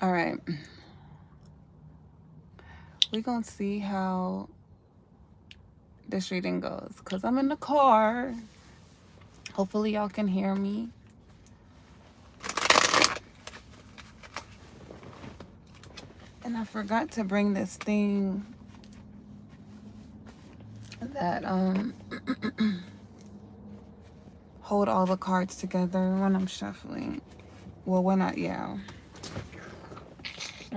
All right. We're going to see how this reading goes because I'm in the car. Hopefully, y'all can hear me. And I forgot to bring this thing that hold all the cards together when I'm shuffling. Well, when I, yeah.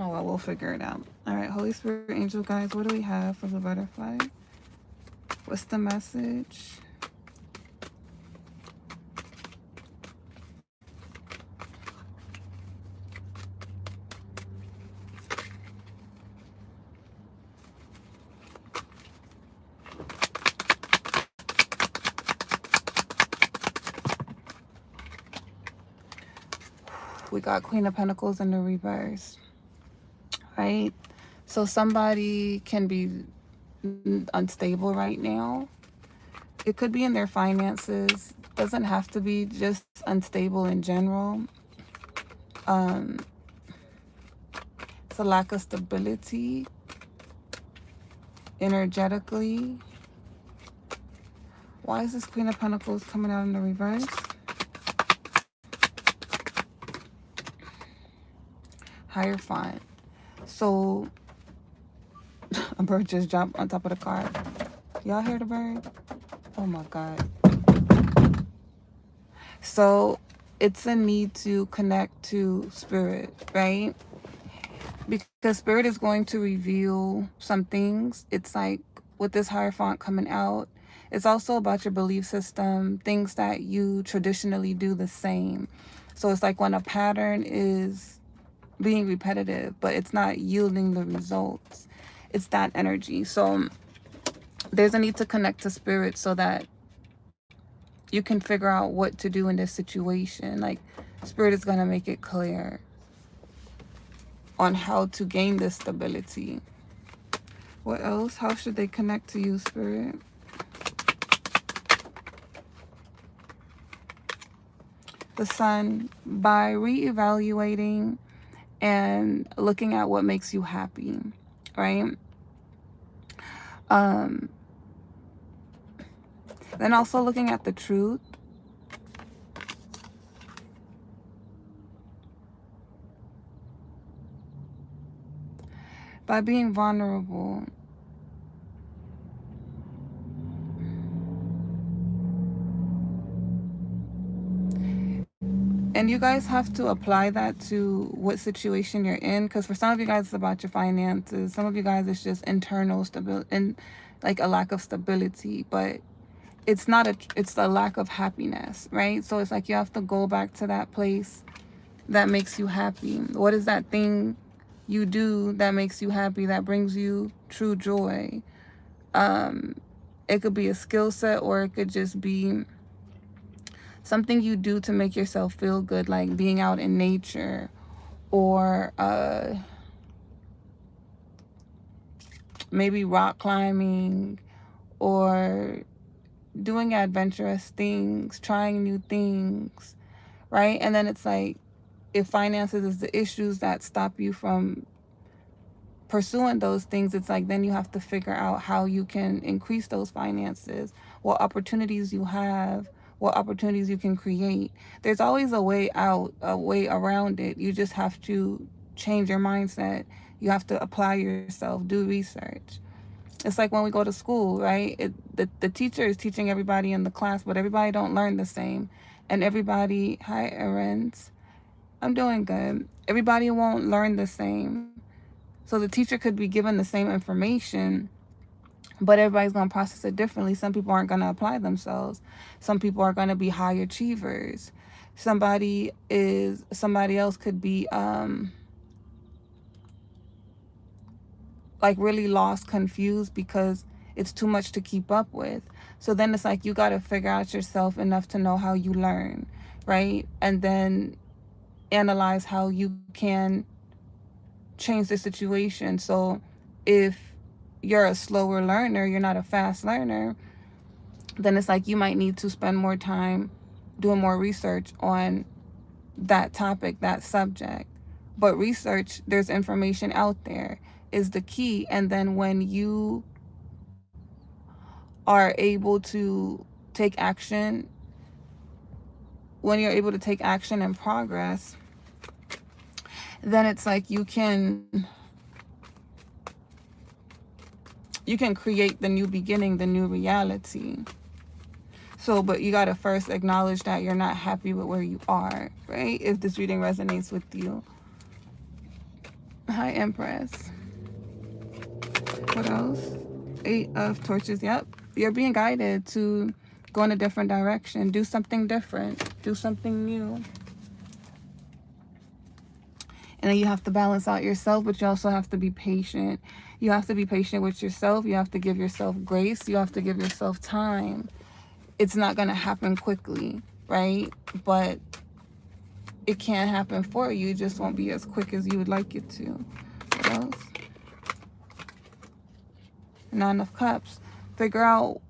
Oh, well, we'll figure it out. All right, Holy Spirit, angel guys, what do we have for the butterfly? What's the message? We got Queen of Pentacles in the reverse, right? So somebody can be unstable right now. It could be in their finances. Doesn't have to be just unstable in general. Um, it's a lack of stability energetically. Why is this Queen of Pentacles coming out in the reverse? Hierophant. So a bird just jumped on top of the car. Y'all hear the bird? Oh my God. So it's a need to connect to spirit, right? Because spirit is going to reveal some things. It's like with this Hierophant coming out, it's also about your belief system, things that you traditionally do the same. So it's like when a pattern is being repetitive, but it's not yielding the results. It's that energy. So there's a need to connect to spirit so that you can figure out what to do in this situation. Like, spirit is going to make it clear on how to gain this stability. What else? How should they connect to you, spirit? The Sun, by reevaluating and looking at what makes you happy, right? Then also looking at the truth. By being vulnerable. And you guys have to apply that to what situation you're in. Because for some of you guys, it's about your finances. Some of you guys, it's just internal stability and like a lack of stability. But it's not it's a lack of happiness, right? So it's like you have to go back to that place that makes you happy. What is that thing you do that makes you happy, that brings you true joy? It could be a skill set, or it could just be something you do to make yourself feel good, like being out in nature, or maybe rock climbing, or doing adventurous things, trying new things, right? And then it's like, if finances is the issues that stop you from pursuing those things, it's like then you have to figure out how you can increase those finances, what opportunities you have, what opportunities you can create. There's always a way out, a way around it. You just have to change your mindset. You have to apply yourself, do research. It's like when we go to school, right? The teacher is teaching everybody in the class, but everybody don't learn the same. And everybody, hi, Errands. I'm doing good. Everybody won't learn the same. So the teacher could be given the same information, but everybody's going to process it differently. Some people aren't going to apply themselves. Some people are going to be high achievers. Somebody else could be like really lost, confused because it's too much to keep up with. So then it's like you got to figure out yourself enough to know how you learn, right? And then analyze how you can change the situation. So if you're a slower learner, you're not a fast learner, then it's like you might need to spend more time doing more research on that topic, that subject. But research, there's information out there, is the key. And then when you are able to take action, when you're able to take action and progress, then it's like you can create the new beginning, the new reality. So, but you got to first acknowledge that you're not happy with where you are, right? If this reading resonates with you. Hi, Empress. What else? 8 of Torches. Yep. You're being guided to go in a different direction. Do something different. Do something new. And then you have to balance out yourself, but you also have to be patient. You have to be patient with yourself. You have to give yourself grace. You have to give yourself time. It's not going to happen quickly, right? But it can happen for you. It just won't be as quick as you would like it to. What else? 9 of Cups. Figure out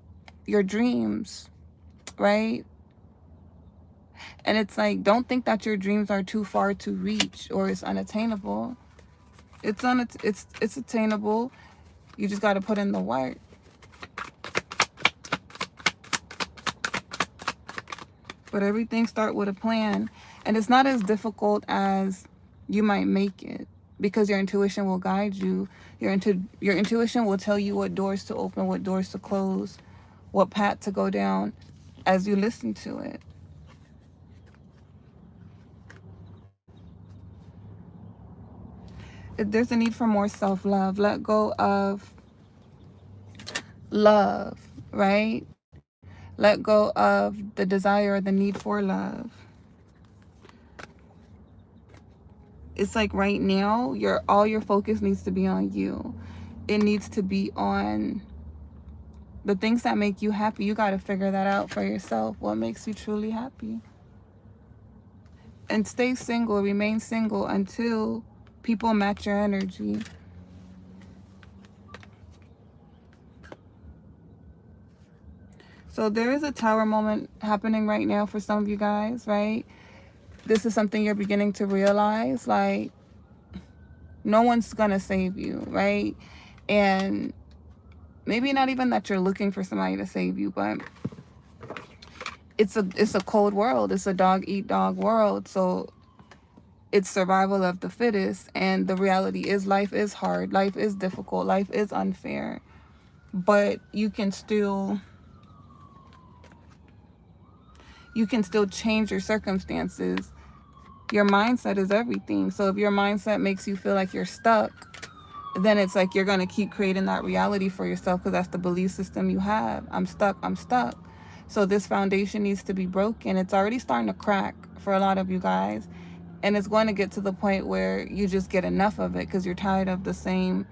your dreams, right? And it's like, don't think that your dreams are too far to reach or it's unattainable. It's attainable. You just got to put in the work. But everything starts with a plan. And it's not as difficult as you might make it, because your intuition will guide you. Your intuition will tell you what doors to open, what doors to close, what path to go down as you listen to it. There's a need for more self-love. Let go of love, right? Let go of the desire or the need for love. It's like right now, all your focus needs to be on you. It needs to be on the things that make you happy. You got to figure that out for yourself. What makes you truly happy? And stay single, remain single until people match your energy. So there is a tower moment happening right now for some of you guys, right? This is something you're beginning to realize, like, no one's gonna save you, right? And maybe not even that you're looking for somebody to save you, but it's a cold world. It's a dog eat dog world. So it's survival of the fittest. And the reality is life is hard. Life is difficult. Life is unfair. But you can still change your circumstances. Your mindset is everything. So if your mindset makes you feel like you're stuck, then it's like you're going to keep creating that reality for yourself, because that's the belief system you have. I'm stuck. I'm stuck. So this foundation needs to be broken. It's already starting to crack for a lot of you guys. And it's going to get to the point where you just get enough of it, because you're tired of the same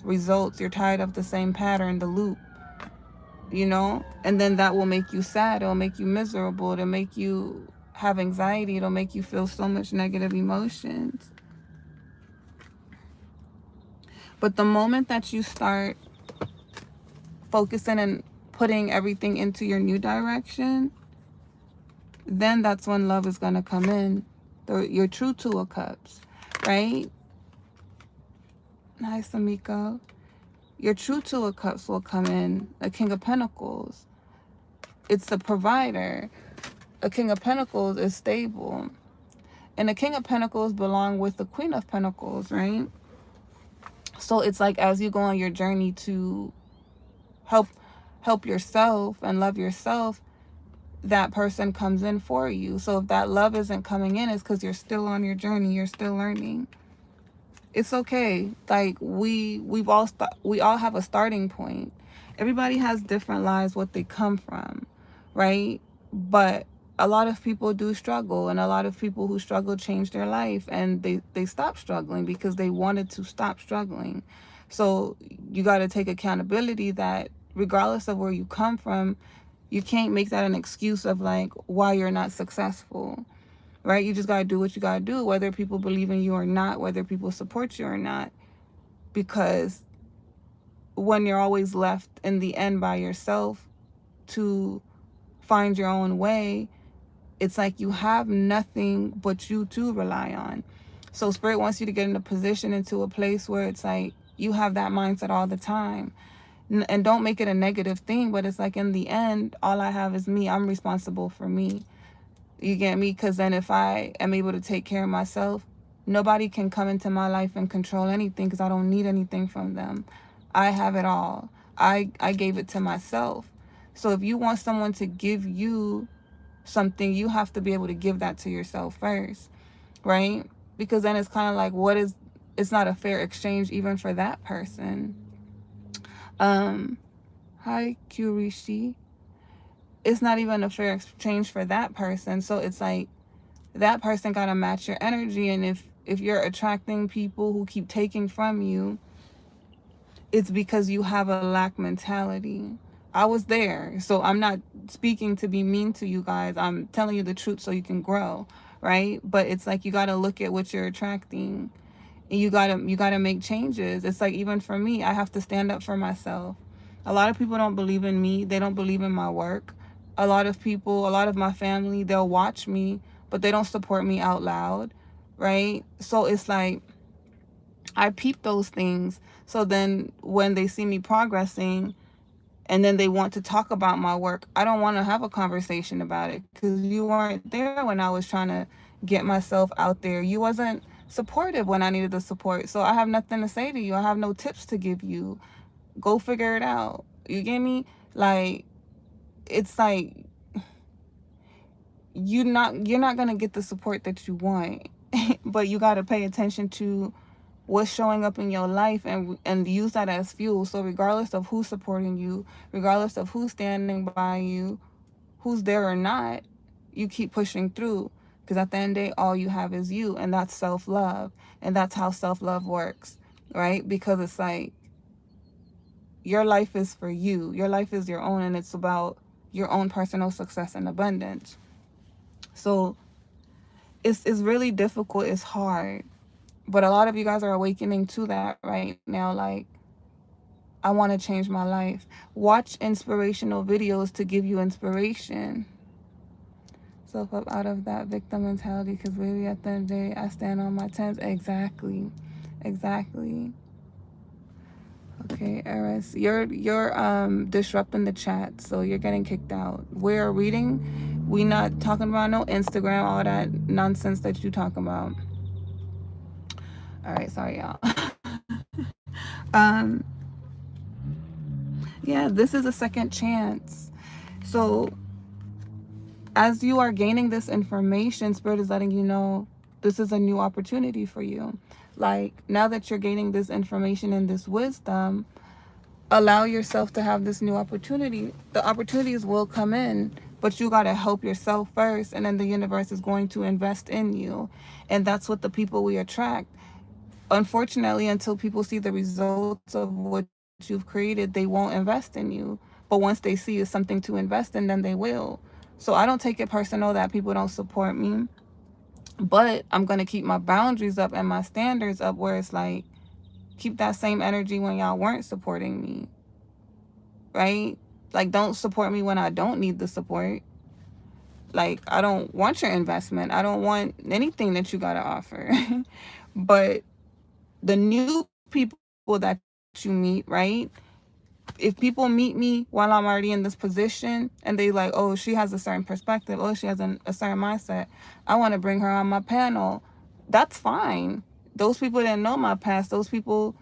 results. You're tired of the same pattern, the loop, you know? And then that will make you sad. It'll make you miserable. It'll make you have anxiety. It'll make you feel so much negative emotions. But the moment that you start focusing and putting everything into your new direction, then that's when love is going to come in. Your true 2 of Cups, right? Nice, Amiko. Your true 2 of Cups will come in. A King of Pentacles. It's the provider. A King of Pentacles is stable. And the King of Pentacles belong with the Queen of Pentacles, right? So it's like, as you go on your journey to help yourself and love yourself, that person comes in for you. So if that love isn't coming in, it's because you're still on your journey. You're still learning. It's okay. Like, we all have a starting point. Everybody has different lives, what they come from, right? But a lot of people do struggle, and a lot of people who struggle change their life, and they stop struggling because they wanted to stop struggling. So you got to take accountability that regardless of where you come from, you can't make that an excuse of like why you're not successful, right? You just got to do what you got to do, whether people believe in you or not, whether people support you or not, because when you're always left in the end by yourself to find your own way, it's like you have nothing but you to rely on. So spirit wants you to get in a position, into a place where it's like you have that mindset all the time. And don't make it a negative thing, but it's like in the end, all I have is me. I'm responsible for me. You get me? Because then if I am able to take care of myself, nobody can come into my life and control anything, because I don't need anything from them. I have it all. I gave it to myself. So if you want someone to give you something, you have to be able to give that to yourself first, right? Because then it's kind of like, it's not a fair exchange even for that person. Hi, Kurishi. It's not even a fair exchange for that person. So it's like, that person got to match your energy. And if you're attracting people who keep taking from you, it's because you have a lack mentality. I was there, so I'm not speaking to be mean to you guys. I'm telling you the truth so you can grow, right? But it's like, you got to look at what you're attracting, and you got to make changes. It's like, even for me, I have to stand up for myself. A lot of people don't believe in me. They don't believe in my work. A lot of people, a lot of my family, they'll watch me, but they don't support me out loud, right? So it's like, I peep those things. So then when they see me progressing, and then they want to talk about my work, I don't want to have a conversation about it, because you weren't there when I was trying to get myself out there. You wasn't supportive when I needed the support. So I have nothing to say to you. I have no tips to give you. Go figure it out. You get me? Like, it's like, you're not going to get the support that you want. But you got to pay attention to what's showing up in your life, and use that as fuel. So regardless of who's supporting you, regardless of who's standing by you, who's there or not, you keep pushing through, because at the end of the day, all you have is you, and that's self-love. And that's how self-love works, right? Because it's like, your life is for you. Your life is your own, and it's about your own personal success and abundance. So it's really difficult. It's hard. But a lot of you guys are awakening to that right now. Like, I want to change my life. Watch inspirational videos to give you inspiration. Self up out of that victim mentality, because baby, at the end of the day, I stand on my 10s. Exactly. Exactly. Okay, Eris, you're disrupting the chat, so you're getting kicked out. We're reading. We not talking about no Instagram, all that nonsense that you talk about. All right, sorry, y'all. um, yeah, this is a second chance. So as you are gaining this information, Spirit is letting you know this is a new opportunity for you. Like, now that you're gaining this information and this wisdom, allow yourself to have this new opportunity. The opportunities will come in, but you got to help yourself first, and then the universe is going to invest in you. And that's what the people we attract. Unfortunately, until people see the results of what you've created, they won't invest in you. But once they see it's something to invest in, then they will. So I don't take it personal that people don't support me, but I'm going to keep my boundaries up and my standards up, where it's like, keep that same energy when y'all weren't supporting me, right? Like, don't support me when I don't need the support. Like, I don't want your investment. I don't want anything that you got to offer. But the new people that you meet, right? If people meet me while I'm already in this position, and they like, oh, she has a certain perspective, oh, she has a certain mindset, I want to bring her on my panel, that's fine. Those people didn't know my past. Those people,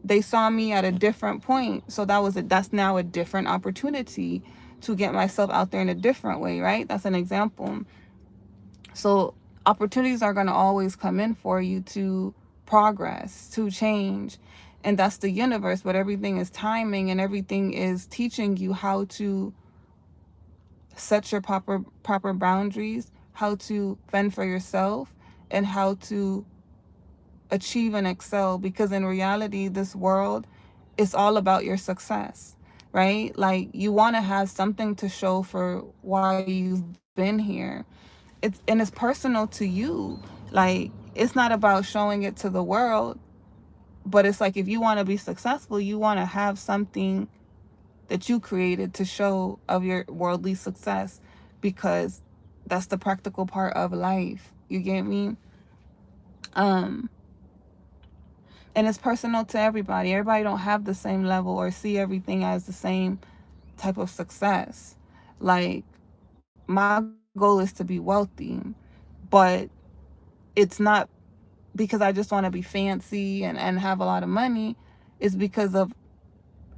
they saw me at a different point. So that's now a different opportunity to get myself out there in a different way, right? That's an example. So opportunities are going to always come in for you to progress, to change. And that's the universe. But everything is timing, and everything is teaching you how to set your proper boundaries, how to fend for yourself, and how to achieve and excel. Because in reality, this world is all about your success, right? Like, you want to have something to show for why you've been here. It's personal to you. Like, it's not about showing it to the world, but it's like, if you want to be successful, you want to have something that you created to show of your worldly success, because that's the practical part of life. You get me? Um, and it's personal to everybody. Everybody don't have the same level or see everything as the same type of success. Like, my goal is to be wealthy, but it's not because I just want to be fancy and have a lot of money. It's because of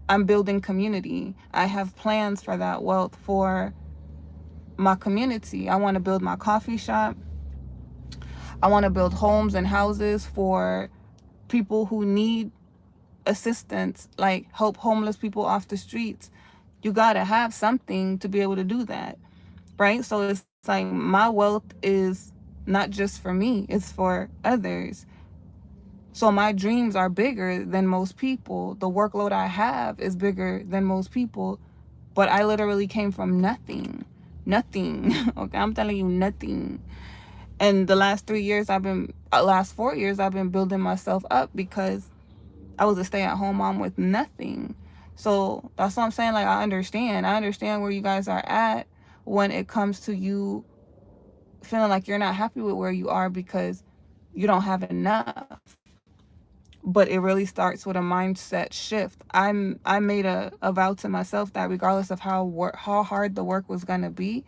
I'm building community. I have plans for that wealth for my community. I want to build my coffee shop. I want to build homes and houses for people who need assistance, like help homeless people off the streets. You got to have something to be able to do that, right? So it's like my wealth is not just for me, it's for others. So my dreams are bigger than most people. The workload I have is bigger than most people, but I literally came from nothing. Nothing. Okay, I'm telling you, nothing. And the last 4 years, I've been building myself up because I was a stay-at-home mom with nothing. So that's what I'm saying. Like, I understand where you guys are at when it comes to you feeling like you're not happy with where you are because you don't have enough. But it really starts with a mindset shift. I made a vow to myself that regardless of how hard the work was gonna be,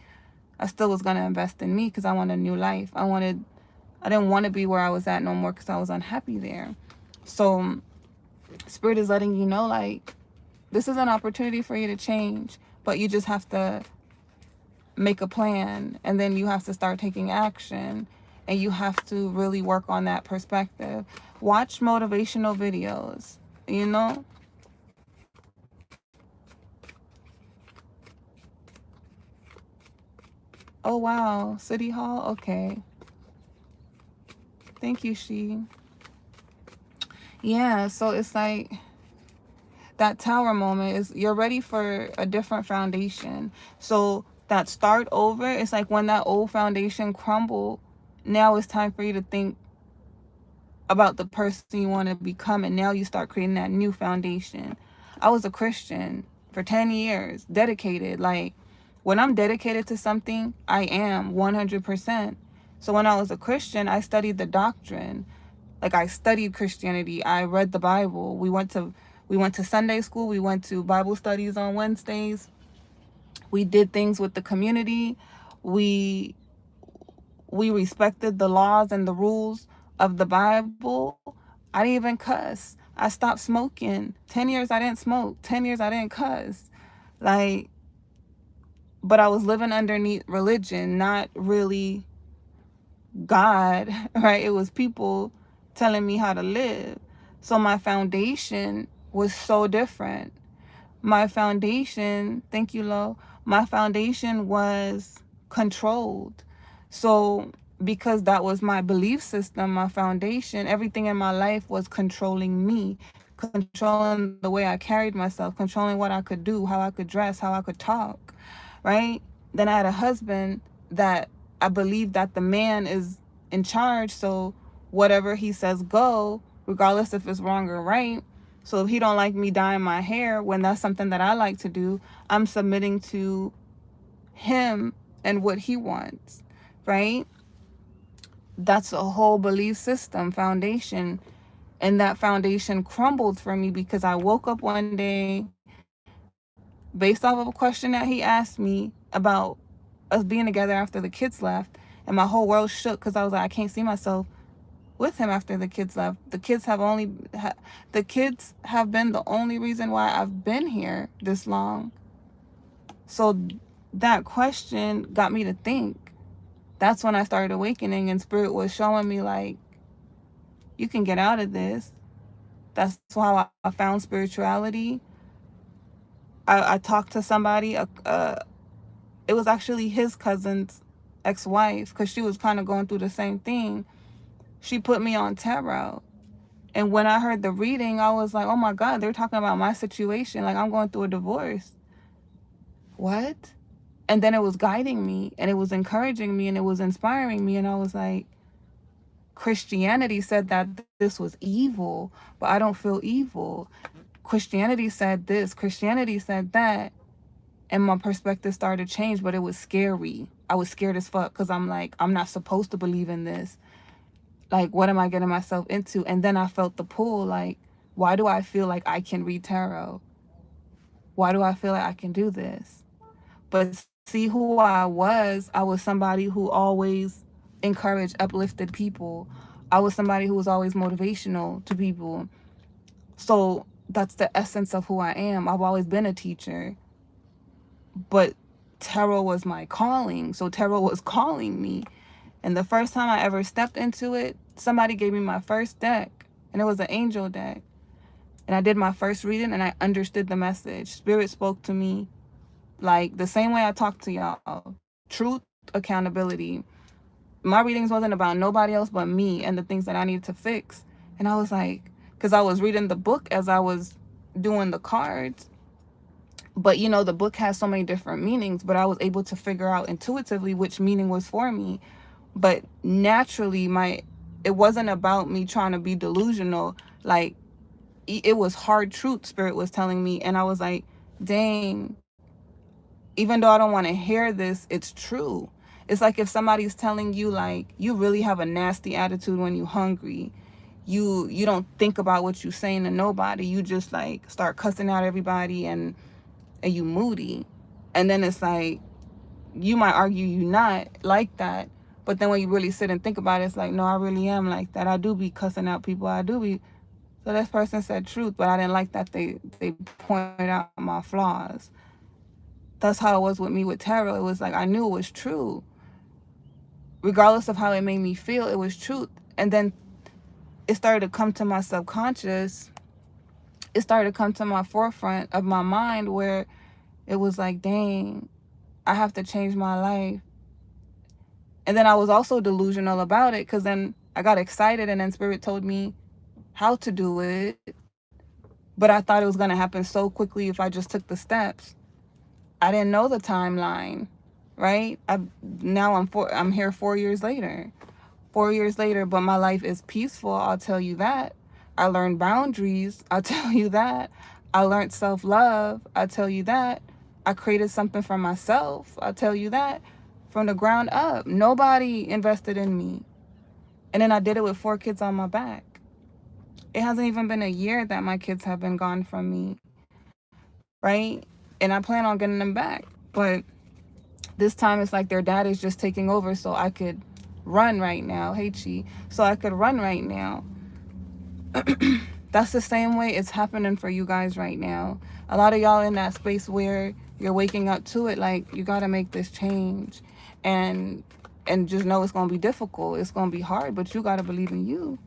I still was gonna invest in me because I want a new life. I didn't want to be where I was at no more because I was unhappy there. So Spirit is letting you know, like, this is an opportunity for you to change, but you just have to make a plan, and then you have to start taking action, and you have to really work on that perspective. Watch motivational videos, you know? Oh, wow. City Hall? Okay. Thank you, She. Yeah, so it's like that tower moment is you're ready for a different foundation. So that start over, it's like when that old foundation crumbled, now it's time for you to think about the person you want to become, and now you start creating that new foundation. I was a Christian for 10 years, dedicated. Like, when I'm dedicated to something, I am 100%. So when I was a Christian, I studied the doctrine. Like, I studied Christianity. I read the Bible. We went to Sunday school. We went to Bible studies on Wednesdays. We did things with the community. We we respected the laws and the rules of the Bible. I didn't even cuss. I stopped smoking. 10 years I didn't smoke. 10 years I didn't cuss. Like, but I was living underneath religion, not really God, right? It was people telling me how to live. So my foundation was so different. My foundation, thank you, Lo, my foundation was controlled. So because that was my belief system, my foundation, everything in my life was controlling me, controlling the way I carried myself, controlling what I could do, how I could dress, how I could talk, right? Then I had a husband that I believed that the man is in charge, so whatever he says go, regardless if it's wrong or right. So if he don't like me dyeing my hair when that's something that I like to do, I'm submitting to him and what he wants, right? That's a whole belief system foundation. And that foundation crumbled for me because I woke up one day based off of a question that he asked me about us being together after the kids left. And my whole world shook because I was like, I can't see myself with him after the kids left. The kids have been the only reason why I've been here this long. So that question got me to think. That's when I started awakening, and Spirit was showing me, like, you can get out of this. That's how I found spirituality. I talked to somebody, it was actually his cousin's ex-wife, because she was kind of going through the same thing. She put me on tarot. And when I heard the reading, I was like, oh my God, they're talking about my situation. Like, I'm going through a divorce. What? And then it was guiding me, and it was encouraging me, and it was inspiring me. And I was like, Christianity said that this was evil, but I don't feel evil. Christianity said this, Christianity said that. And my perspective started to change, but it was scary. I was scared as fuck because I'm like, I'm not supposed to believe in this. Like, what am I getting myself into? And then I felt the pull, like, why do I feel like I can read tarot? Why do I feel like I can do this? But see who I was somebody who always encouraged, uplifted people. I was somebody who was always motivational to people. So that's the essence of who I am. I've always been a teacher, but tarot was my calling. So tarot was calling me. And the first time I ever stepped into it, somebody gave me my first deck, and it was an angel deck. And I did my first reading, and I understood the message. Spirit spoke to me like the same way I talk to y'all. Truth, accountability. My readings wasn't about nobody else but me and the things that I needed to fix. And I was like, because I was reading the book as I was doing the cards. But you know, the book has so many different meanings, but I was able to figure out intuitively which meaning was for me. But naturally, it wasn't about me trying to be delusional. Like, it was hard truth Spirit was telling me. And I was like, dang, even though I don't want to hear this, it's true. It's like if somebody's telling you, like, you really have a nasty attitude when you're hungry. You don't think about what you're saying to nobody. You just like start cussing out everybody, and you moody. And then it's like, you might argue you not like that, but then when you really sit and think about it, it's like, no, I really am like that. I do be cussing out people. I do be. So this person said truth, but I didn't like that they pointed out my flaws. That's how it was with me with tarot. It was like, I knew it was true. Regardless of how it made me feel, it was truth. And then it started to come to my subconscious. It started to come to my forefront of my mind, where it was like, dang, I have to change my life. And then I was also delusional about it, because then I got excited, and then Spirit told me how to do it. But I thought it was going to happen so quickly if I just took the steps. I didn't know the timeline, right? I'm here 4 years later. 4 years later, but my life is peaceful, I'll tell you that. I learned boundaries, I'll tell you that. I learned self-love, I'll tell you that. I created something for myself, I'll tell you that. From the ground up. Nobody invested in me. And then I did it with 4 kids on my back. It hasn't even been a year that my kids have been gone from me, right? And I plan on getting them back. But this time it's like their dad is just taking over, so I could run right now. Hey, Chi. So I could run right now. That's the same way it's happening for you guys right now. A lot of y'all in that space where you're waking up to it, like, you got to make this change. And just know it's going to be difficult. It's going to be hard, but you got to believe in you.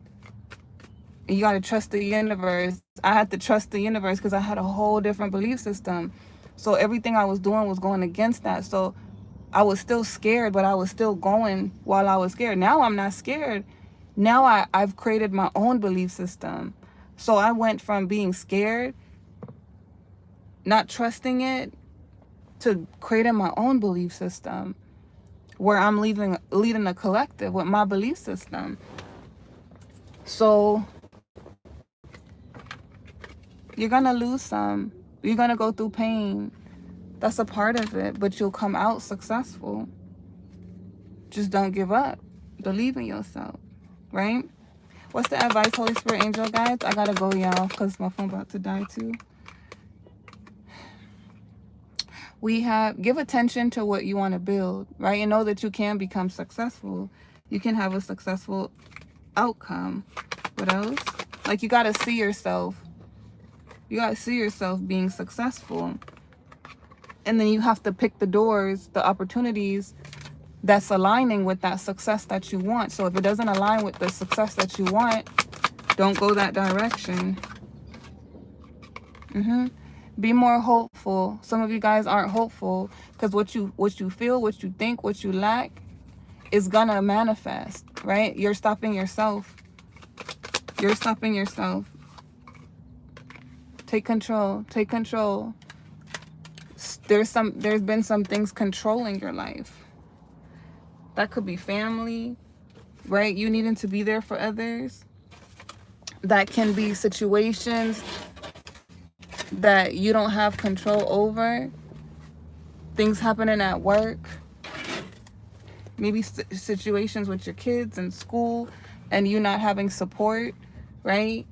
And you got to trust the universe. I had to trust the universe because I had a whole different belief system. So everything I was doing was going against that. So I was still scared, but I was still going while I was scared. Now I'm not scared. Now I've created my own belief system. So I went from being scared, not trusting it, to creating my own belief system, where I'm leading a collective with my belief system. So you're going to lose some. You're going to go through pain. That's a part of it, but you'll come out successful. Just don't give up. Believe in yourself, right? What's the advice, Holy Spirit, angel guides? I gotta go, y'all, because my phone's about to die too. We have, give attention to what you want to build, right? And know that you can become successful. You can have a successful outcome. What else? Like, you gotta see yourself. You gotta see yourself being successful. And then you have to pick the doors, the opportunities that's aligning with that success that you want. So if it doesn't align with the success that you want, don't go that direction. Be more hopeful. Some of you guys aren't hopeful because what you feel, what you think, what you lack is gonna manifest, right? You're stopping yourself. You're stopping yourself. Take control. Take control. There's been some things controlling your life. That could be family, right? You needing to be there for others. That can be situations that you don't have control over. Things happening at work. Maybe situations with your kids in school. and you not having support, right?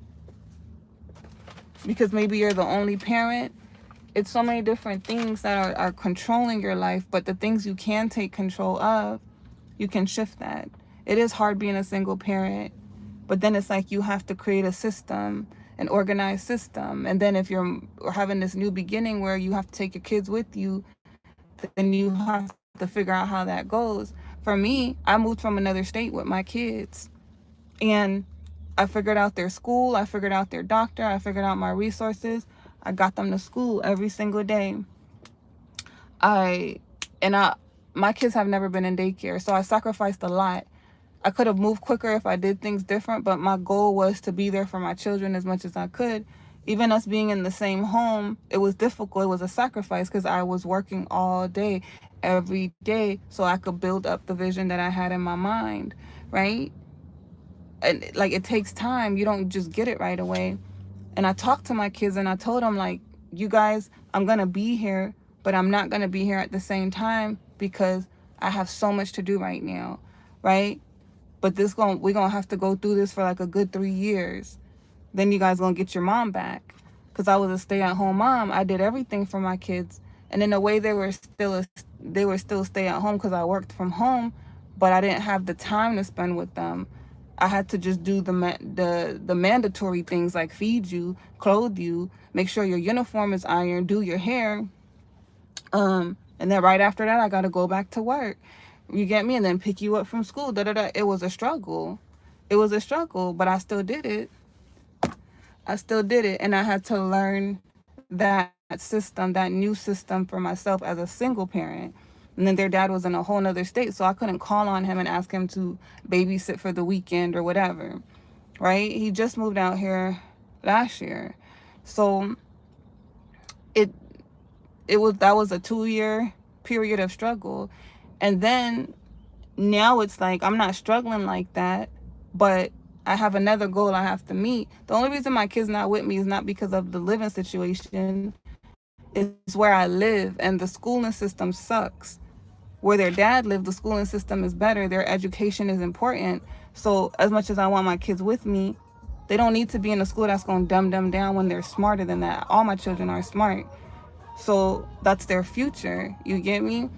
Because maybe you're the only parent. It's so many different things that are controlling your life, but the things you can take control of, you can shift that. It is hard being a single parent, but then it's like you have to create a system, an organized system. And then if you're having this new beginning where you have to take your kids with you, then you have to figure out how that goes. For me, I moved from another state with my kids, and I figured out their school, I figured out their doctor, I figured out my resources. I got them to school every single day. I and I My kids have never been in daycare, so I sacrificed a lot. I could have moved quicker if I did things different, but my goal was to be there for my children as much as I could. Even us being in the same home, it was difficult. It was a sacrifice because I was working all day, every day, so I could build up the vision that I had in my mind, right? And like, it takes time. You don't just get it right away. And I talked to my kids and I told them, like, you guys, I'm going to be here, but I'm not going to be here at the same time because I have so much to do right now, right? But we're going to have to go through this for like a good 3 years. Then you guys going to get your mom back. Because I was a stay-at-home mom. I did everything for my kids. And in a way, they were still stay-at-home because I worked from home, but I didn't have the time to spend with them. I had to just do the mandatory things like feed you, clothe you, make sure your uniform is ironed, do your hair. And then right after that, I got to go back to work. You get me? And then pick you up from school. Da da da. It was a struggle. It was a struggle, but I still did it. I still did it, and I had to learn that system, that new system for myself as a single parent. And then their dad was in a whole nother state, so I couldn't call on him and ask him to babysit for the weekend or whatever, right? He just moved out here last year. So it that was a 2-year period of struggle. And then now it's like I'm not struggling like that, but I have another goal I have to meet. The only reason my kid's not with me is not because of the living situation. It's where I live, and the schooling system sucks. Where their dad lived, the schooling system is better. Their education is important. So as much as I want my kids with me, they don't need to be in a school that's going to dumb them down when they're smarter than that. All my children are smart. So that's their future. You get me?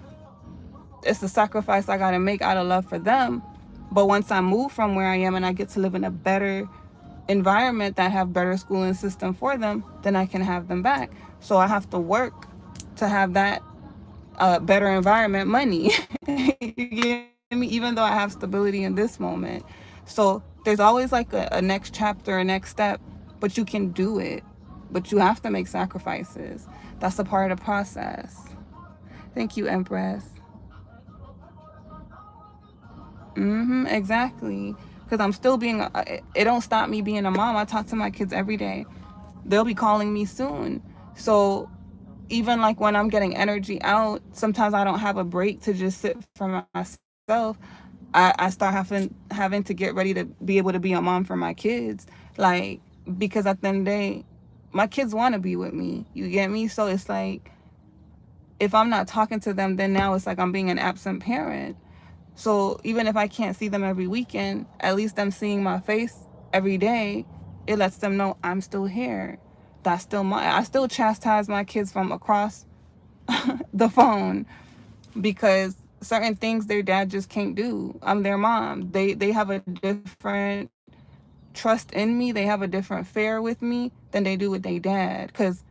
It's the sacrifice I got to make out of love for them. But once I move from where I am and I get to live in a better environment that have better schooling system for them, then I can have them back. So I have to work to have that better environment money. You get me? Even though I have stability in this moment. So there's always like a next chapter, a next step, but you can do it. But you have to make sacrifices. That's a part of the process. Thank you, Empress. Exactly. Because I'm still being, it don't stop me being a mom. I talk to my kids every day. They'll be calling me soon. So even like when I'm getting energy out, sometimes I don't have a break to just sit for myself. I start having to get ready to be able to be a mom for my kids. Like, because at the end of the day, my kids want to be with me. You get me? So it's like, if I'm not talking to them, then now it's like I'm being an absent parent. So even if I can't see them every weekend, at least them seeing my face every day, it lets them know I'm still here. I still chastise my kids from across the phone because certain things their dad just can't do. I'm their mom. They have a different trust in me. They have a different fear with me than they do with their dad, because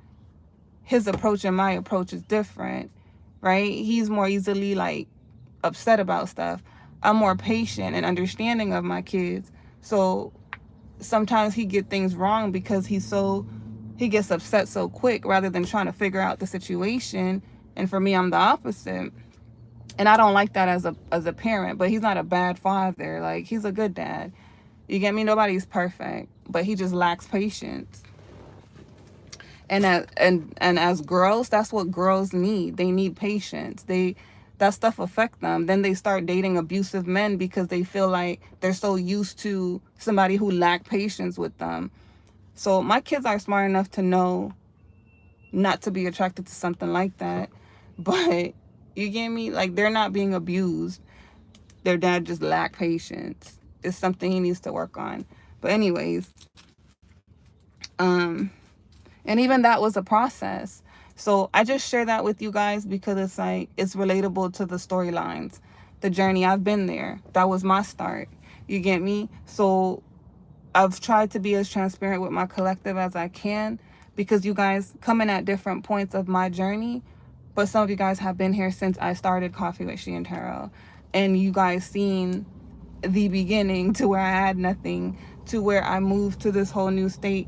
his approach and my approach is different, right? He's more easily like upset about stuff. I'm more patient and understanding of my kids. So sometimes he get things wrong because he gets upset so quick rather than trying to figure out the situation. And for me, I'm the opposite. And I don't like that as a parent, but he's not a bad father. Like, he's a good dad. You get me? Nobody's perfect, but he just lacks patience. And as girls, that's what girls need. They need patience. That stuff affect them. Then they start dating abusive men because they feel like they're so used to somebody who lack patience with them. So my kids are smart enough to know not to be attracted to something like that. But you get me? Like, they're not being abused. Their dad just lack patience. is something he needs to work on. But anyways, and even that was a process. So I just share that with you guys because it's like, it's relatable to the storylines, the journey. I've been there. That was my start. You get me? So I've tried to be as transparent with my collective as I can, because you guys coming at different points of my journey, but some of you guys have been here since I started Coffee with She and Tarot, and you guys seen the beginning to where I had nothing, to where I moved to this whole new state.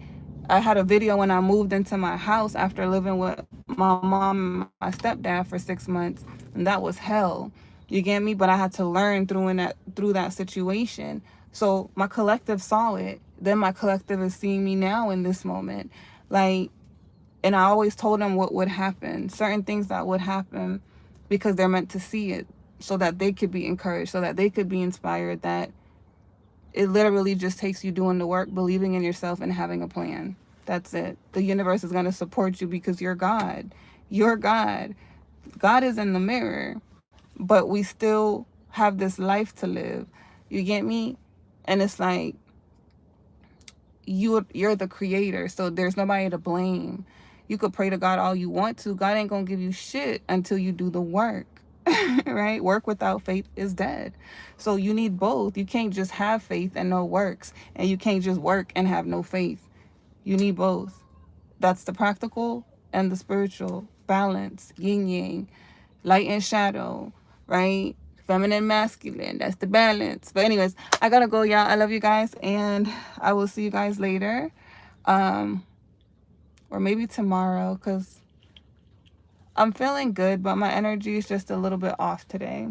I had a video when I moved into my house after living with my mom and my stepdad for 6 months, and that was hell. You get me? But I had to learn through that situation. So my collective saw it. Then my collective is seeing me now in this moment. Like, and I always told them what would happen, certain things that would happen, because they're meant to see it so that they could be encouraged, so that they could be inspired, that it literally just takes you doing the work, believing in yourself, and having a plan. That's it. The universe is going to support you because you're God. You're God. God is in the mirror, but we still have this life to live. You get me? And it's like, you're the creator, so there's nobody to blame. You could pray to God all you want to. God ain't gonna give you shit until you do the work. Right? Work without faith is dead. So you need both. You can't just have faith and no works, and you can't just work and have no faith. You need both. That's the practical and the spiritual balance, yin yang, light and shadow, right? Feminine, masculine, that's the balance. But anyways, I gotta go, y'all. I love you guys, and I will see you guys later, or maybe tomorrow, because I'm feeling good, but my energy is just a little bit off today,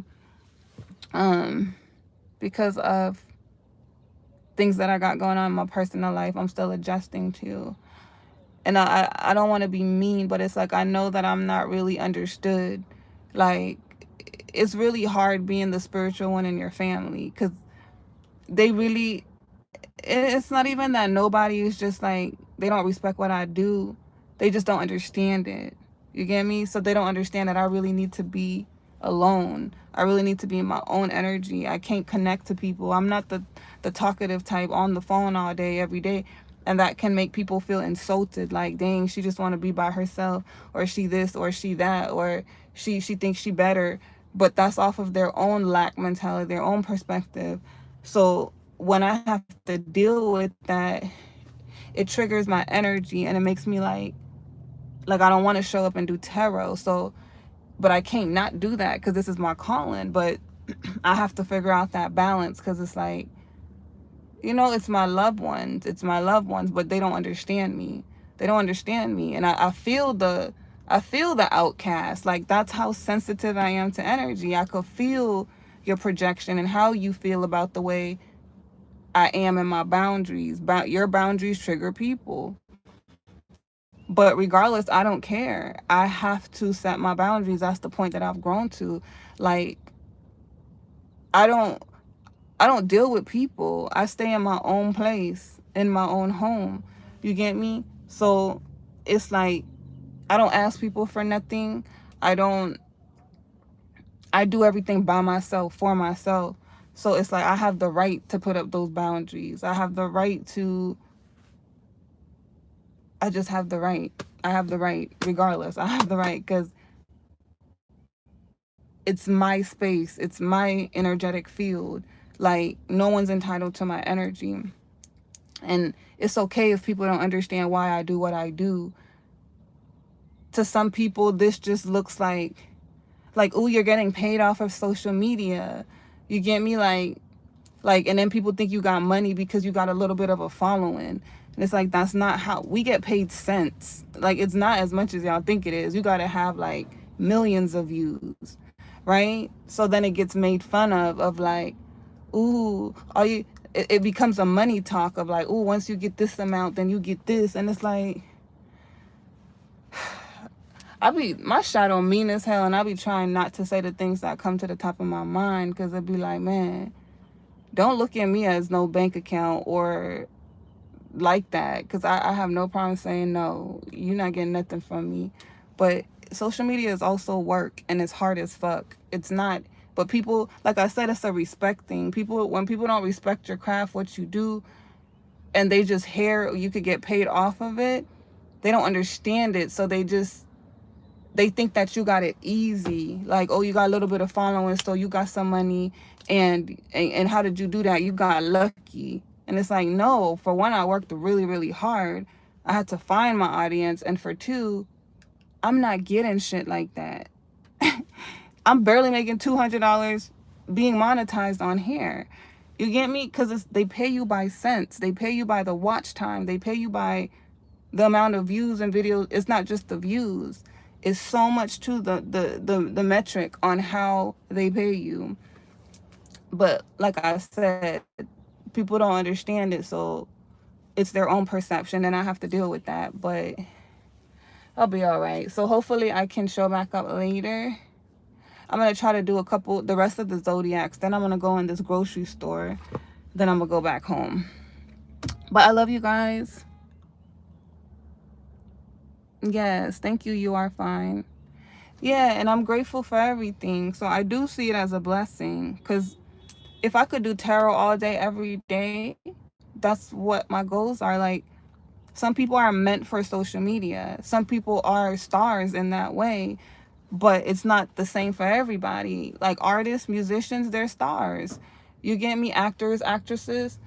because of things that I got going on in my personal life. I'm still adjusting to, and I don't want to be mean, but it's like, I know that I'm not really understood. Like, it's really hard being the spiritual one in your family, because they really, it's not even that nobody is just like, they don't respect what I do. They just don't understand it. You get me? So they don't understand that I really need to be alone. I really need to be in my own energy. I can't connect to people. I'm not the talkative type on the phone all day, every day. And that can make people feel insulted. Like, dang, she just want to be by herself, or she this, or she that, or she thinks she better. But that's off of their own lack mentality, their own perspective. So when I have to deal with that, it triggers my energy, and it makes me like I don't want to show up and do tarot. So, but I can't not do that because this is my calling. But I have to figure out that balance, because it's like, you know, it's my loved ones. It's my loved ones, but they don't understand me. They don't understand me. And I feel the outcast. Like, that's how sensitive I am to energy. I could feel your projection and how you feel about the way I am in my boundaries. Your boundaries trigger people. But regardless, I don't care. I have to set my boundaries. That's the point that I've grown to. Like, I don't deal with people. I stay in my own place, in my own home. You get me? So it's like, I don't ask people for nothing. I do everything by myself, for myself. So it's like, I have the right to put up those boundaries. I have the right to, I just have the right. I have the right, regardless. I have the right, because it's my space. It's my energetic field. Like, no one's entitled to my energy. And it's okay if people don't understand why I do what I do. To some people, this just looks like, oh, you're getting paid off of social media. You get me? Like, and then people think you got money because you got a little bit of a following. And it's like, that's not how we get paid. Cents. Like, it's not as much as y'all think it is. You got to have like millions of views, right? So then it gets made fun of like, ooh, are you, it becomes a money talk of like, ooh, once you get this amount, then you get this. And it's like, my shadow mean as hell, and I be trying not to say the things that come to the top of my mind, because it'd be like, man, don't look at me as no bank account or like that, because I have no problem saying no, you're not getting nothing from me. But social media is also work, and it's hard as fuck. It's not But people, like I said, it's a respect thing. People, when people don't respect your craft, what you do, and they just hear you could get paid off of it, they don't understand it. So they think that you got it easy. Like, oh, you got a little bit of following, so you got some money. And how did you do that? You got lucky. And it's like, no, for one, I worked really, really hard. I had to find my audience. And for two, I'm not getting shit like that. I'm barely making $200 being monetized on here. You get me? Because they pay you by cents. They pay you by the watch time. They pay you by the amount of views and videos. It's not just the views. It's so much to the metric on how they pay you. But like I said, people don't understand it. So it's their own perception, and I have to deal with that. But I'll be all right. So hopefully I can show back up later. I'm going to try to do the rest of the zodiacs. Then I'm going to go in this grocery store. Then I'm going to go back home. But I love you guys. Yes, thank you. You are fine. Yeah, and I'm grateful for everything. So I do see it as a blessing. Because if I could do tarot all day, every day, that's what my goals are. Like, some people are meant for social media. Some people are stars in that way. But it's not the same for everybody. Like artists, musicians, they're stars. You get me? Actors, actresses.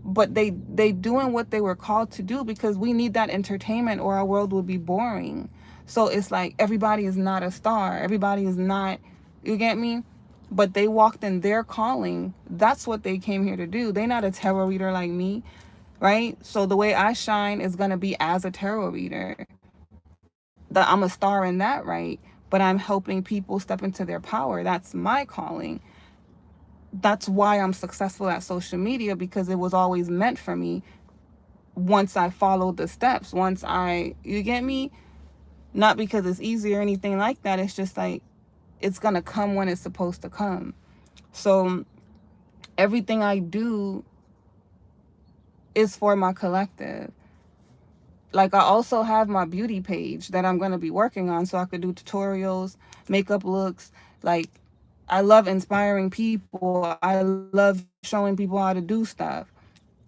But they doing what they were called to do, because we need that entertainment or our world will be boring. So it's like everybody is not a star. Everybody is not, you get me? But they walked in their calling. That's what they came here to do. They're not a tarot reader like me, right? So the way I shine is going to be as a tarot reader. That I'm a star in that, right? But I'm helping people step into their power. That's my calling. That's why I'm successful at social media, because it was always meant for me. Once I followed the steps, you get me? Not because it's easy or anything like that. It's just like, it's going to come when it's supposed to come. So everything I do is for my collective. Like, I also have my beauty page that I'm going to be working on, so I could do tutorials, makeup looks. Like, I love inspiring people. I love showing people how to do stuff.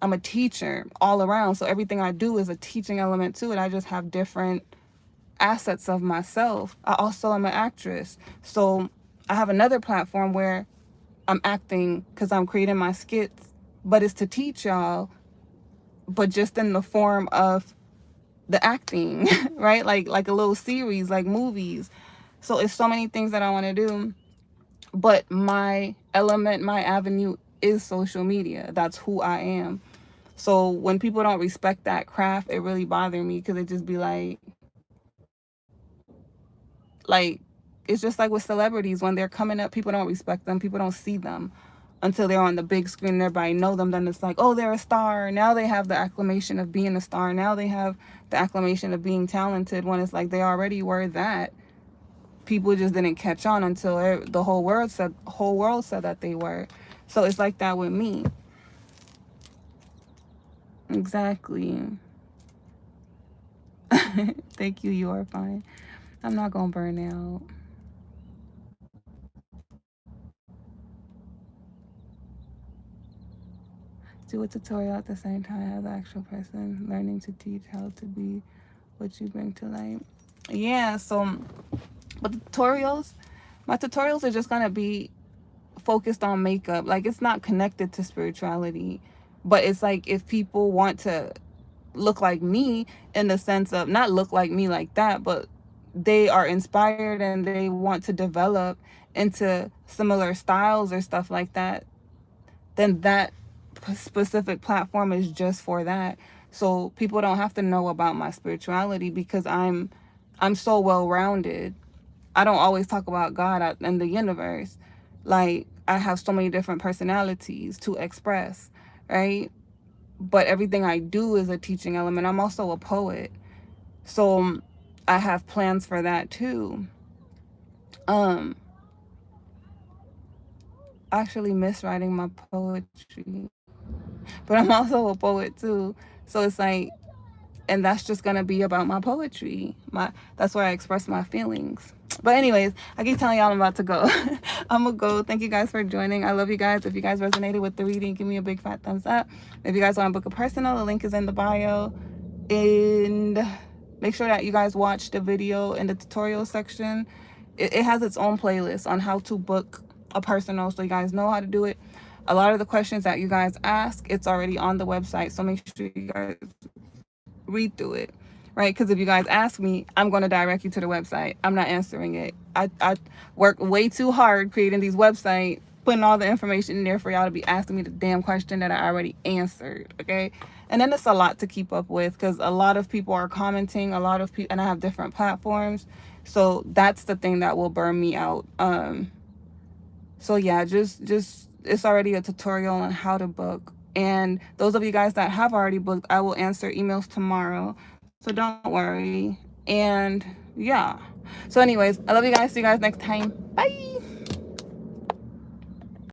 I'm a teacher all around, so everything I do is a teaching element to it. I just have different assets of myself. I also am an actress. So I have another platform where I'm acting because I'm creating my skits, but it's to teach y'all, but just in the form of the acting, right? Like a little series, like movies. So it's so many things that I want to do. But my element, my avenue is social media. That's who I am. So when people don't respect that craft, it really bothers me, because it just be like, it's just like with celebrities. When they're coming up, people don't respect them. People don't see them until they're on the big screen and everybody know them. Then it's like, oh, they're a star. Now they have the acclamation of being a star. Now they have the acclamation of being talented, when it's like they already were that. People just didn't catch on until the whole world said that they were. So it's like that with me. Exactly. Thank you. You are fine. I'm not gonna burn out. Do a tutorial at the same time as the actual person, learning to teach how to be what you bring to light. Yeah, so, but my tutorials are just gonna be focused on makeup. Like, it's not connected to spirituality, but it's like, if people want to look like me, in the sense of, not look like me like that, but they are inspired and they want to develop into similar styles or stuff like that, then that specific platform is just for that. So people don't have to know about my spirituality, because I'm so well-rounded. I don't always talk about God and the universe. Like, I have so many different personalities to express, right? But everything I do is a teaching element. I'm also a poet. So I have plans for that too. I actually miss writing my poetry. But I'm also a poet too. So it's like, and that's just gonna be about my poetry. That's where I express my feelings. But anyways, I keep telling y'all I'm about to go. I'm gonna go. Thank you guys for joining. I love you guys. If you guys resonated with the reading, give me a big fat thumbs up. If you guys want to book a personal, the link is in the bio. And make sure that you guys watch the video in the tutorial section. It has its own playlist on how to book a personal, so you guys know how to do it. A lot of the questions that you guys ask, it's already on the website, so make sure you guys read through it, right? Because if you guys ask me, I'm going to direct you to the website. I'm not answering it. I work way too hard creating these websites, putting all the information in there for y'all to be asking me the damn question that I already answered, okay? And then it's a lot to keep up with because a lot of people are commenting, a lot of people, and I have different platforms, so that's the thing that will burn me out. So yeah, just it's already a tutorial on how to book. And those of you guys that have already booked, I will answer emails tomorrow, so don't worry. And yeah, so anyways, I love you guys. See you guys next time. Bye.